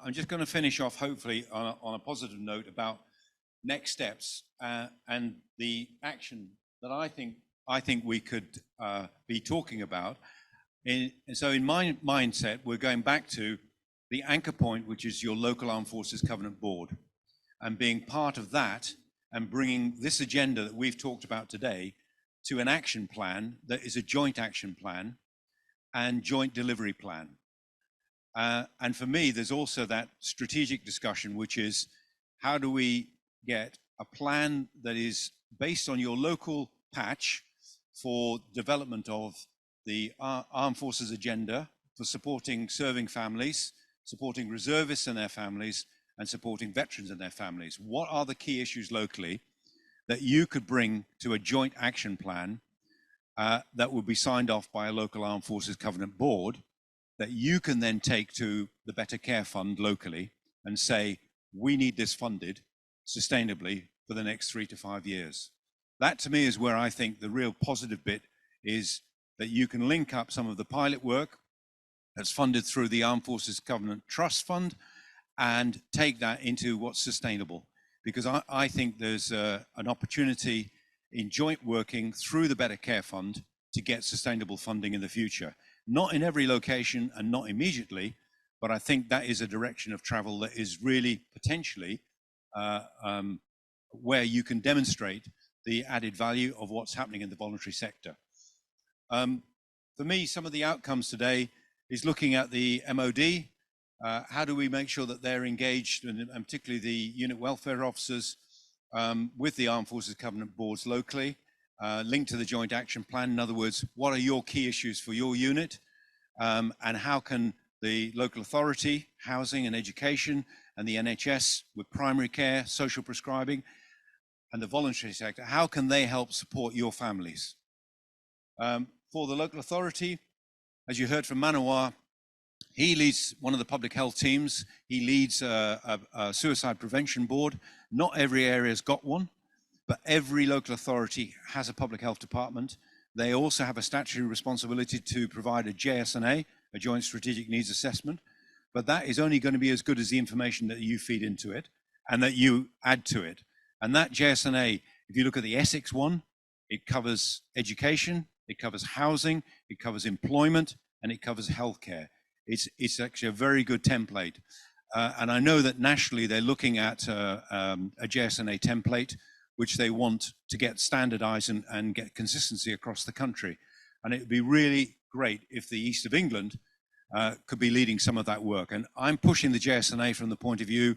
I'm just going to finish off, hopefully, on a positive note about next steps and the action that I think we could be talking about. So in my mindset, we're going back to the anchor point, which is your local Armed Forces Covenant Board, and being part of that and bringing this agenda that we've talked about today to an action plan that is a joint action plan and joint delivery plan. And for me, there's also that strategic discussion, which is how do we get a plan that is based on your local patch for development of the Armed Forces agenda, for supporting serving families, supporting reservists and their families, and supporting veterans and their families. What are the key issues locally that you could bring to a joint action plan that would be signed off by a local Armed Forces Covenant Board, that you can then take to the Better Care Fund locally and say, we need this funded sustainably for the next 3 to 5 years. That to me is where I think the real positive bit is, that you can link up some of the pilot work that's funded through the Armed Forces Covenant Trust Fund and take that into what's sustainable. Because I think there's an opportunity in joint working through the Better Care Fund to get sustainable funding in the future. Not in every location and not immediately, but I think that is a direction of travel that is really potentially where you can demonstrate the added value of what's happening in the voluntary sector. For me, some of the outcomes today is looking at the MOD. How do we make sure that they're engaged, and particularly the unit welfare officers, with the Armed Forces Covenant Boards locally, linked to the joint action plan? In other words, what are your key issues for your unit? And how can the local authority, housing and education, and the NHS with primary care, social prescribing, and the voluntary sector, how can they help support your families? For the local authority, as you heard from Manohar, he leads one of the public health teams. He leads a suicide prevention board. Not every area's got one, but every local authority has a public health department. They also have a statutory responsibility to provide a JSNA, a Joint Strategic Needs Assessment, but that is only going to be as good as the information that you feed into it and that you add to it. And that JSNA, if you look at the Essex one, it covers education, it covers housing, it covers employment, and it covers healthcare. It's actually a very good template. And I know that nationally they're looking at a JSNA template, which they want to get standardized and get consistency across the country. And it would be really great if the East of England could be leading some of that work. And I'm pushing the JSNA from the point of view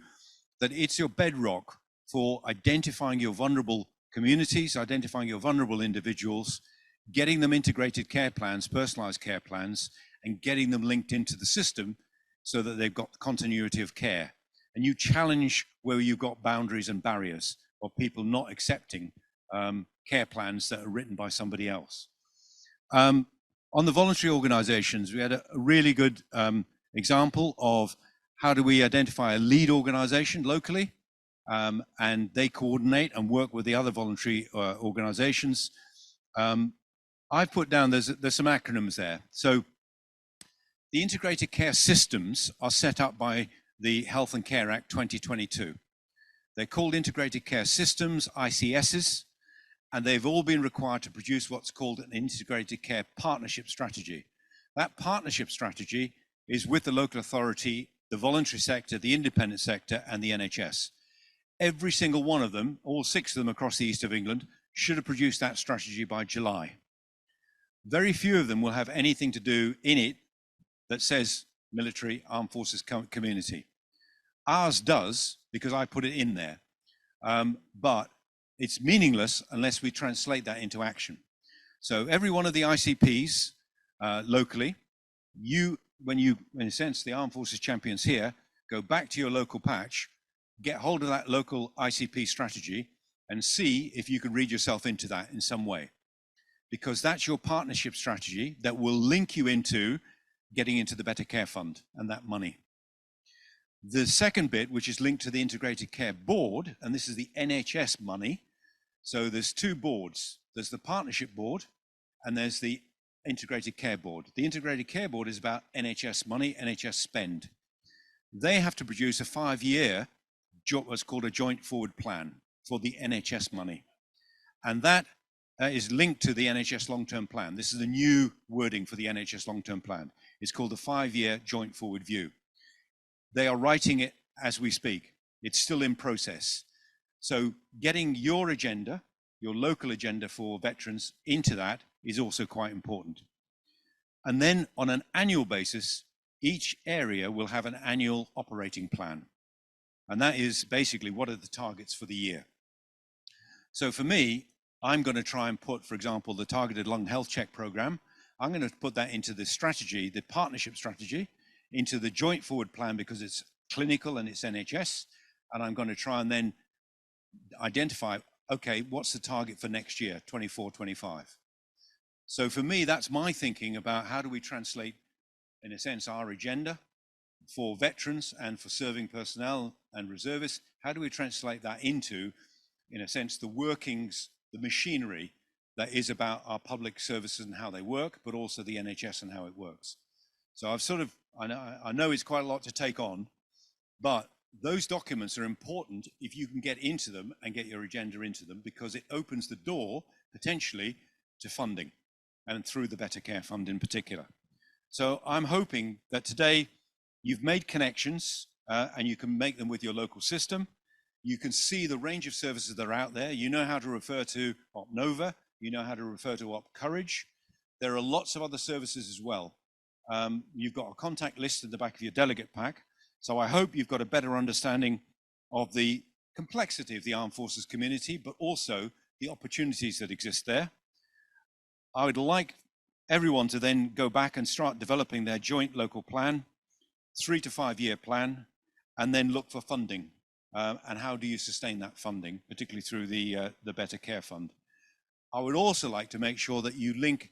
that it's your bedrock for identifying your vulnerable communities, identifying your vulnerable individuals, getting them integrated care plans, personalized care plans, and getting them linked into the system so that they've got continuity of care. And you challenge where you've got boundaries and barriers or people not accepting care plans that are written by somebody else. On the voluntary organizations, we had a really good example of how do we identify a lead organization locally, and they coordinate and work with the other voluntary organizations. I've put down, there's some acronyms there. So the integrated care systems are set up by the Health and Care Act 2022. They're called integrated care systems, ICSs, and they've all been required to produce what's called an integrated care partnership strategy. That partnership strategy is with the local authority, the voluntary sector, the independent sector, and the NHS. Every single one of them, all 6 of them across the East of England, should have produced that strategy by July. Very few of them will have anything to do in it that says military, armed forces community. Ours does, because I put it in there, but it's meaningless unless we translate that into action. So every one of the ICPs locally, when in a sense, the Armed Forces champions here, go back to your local patch, get hold of that local ICP strategy and see if you can read yourself into that in some way. Because that's your partnership strategy that will link you into getting into the Better Care Fund and that money. The second bit, which is linked to the Integrated Care Board, and this is the NHS money. So there's 2 boards. There's the Partnership Board and there's the Integrated Care Board. The Integrated Care Board is about NHS money, NHS spend. they have to produce a 5-year, what's called a joint forward plan for the NHS money. And that is linked to the NHS long-term plan. This is the new wording for the NHS long-term plan. It's called the 5-year joint forward view. They are writing it as we speak. It's still in process. So getting your agenda, your local agenda for veterans into that is also quite important. And then on an annual basis, each area will have an annual operating plan. And that is basically what are the targets for the year. So for me, I'm going to try and put, for example, the targeted lung health check program. I'm going to put that into the strategy, the partnership strategy, into the joint forward plan because it's clinical and it's NHS. And I'm going to try and then identify, okay, what's the target for next year, 24-25? So for me, that's my thinking about how do we translate, in a sense, our agenda for veterans and for serving personnel and reservists. How do we translate that into, in a sense, the workings, the machinery that is about our public services and how they work, but also the NHS and how it works. So I know it's quite a lot to take on, but those documents are important if you can get into them and get your agenda into them, because it opens the door potentially to funding, and through the Better Care Fund in particular. So I'm hoping that today you've made connections and you can make them with your local system. You can see the range of services that are out there. You know how to refer to Opnova. You know how to refer to OpCourage. There are lots of other services as well. You've got a contact list in the back of your delegate pack. So I hope you've got a better understanding of the complexity of the armed forces community, but also the opportunities that exist there. I would like everyone to then go back and start developing their joint local plan, 3 to 5 year plan, and then look for funding. And how do you sustain that funding, particularly through the Better Care Fund. I would also like to make sure that you link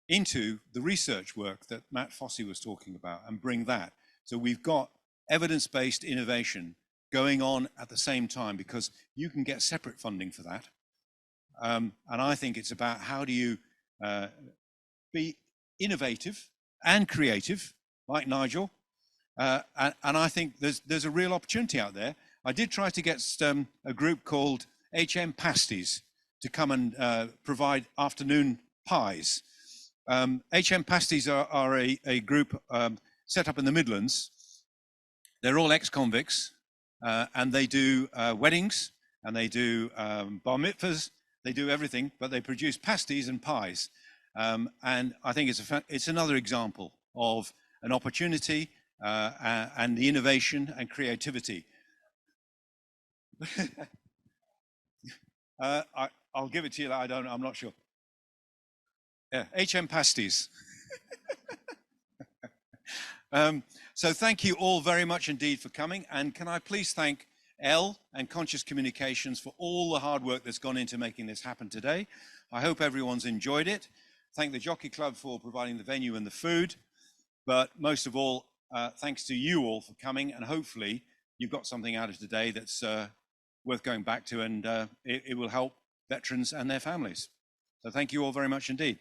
into the research work that Matt Fossey was talking about and bring that. So we've got evidence-based innovation going on at the same time, because you can get separate funding for that. And I think it's about how do you be innovative and creative, like Nigel. And I think there's a real opportunity out there. I did try to get a group called HM Pasties to come and provide afternoon pies. HM Pasties are a group set up in the Midlands. They're all ex-convicts, and they do weddings, and they do bar mitzvahs, they do everything, but they produce pasties and pies. And I think it's another example of an opportunity and the innovation and creativity. I'll give it to you. I'm not sure. Yeah, HM Pasties. So thank you all very much indeed for coming. And can I please thank Elle and Conscious Communications for all the hard work that's gone into making this happen today. I hope everyone's enjoyed it. Thank the Jockey Club for providing the venue and the food. But most of all, thanks to you all for coming. And hopefully you've got something out of today that's worth going back to, and it will help veterans and their families. So thank you all very much indeed.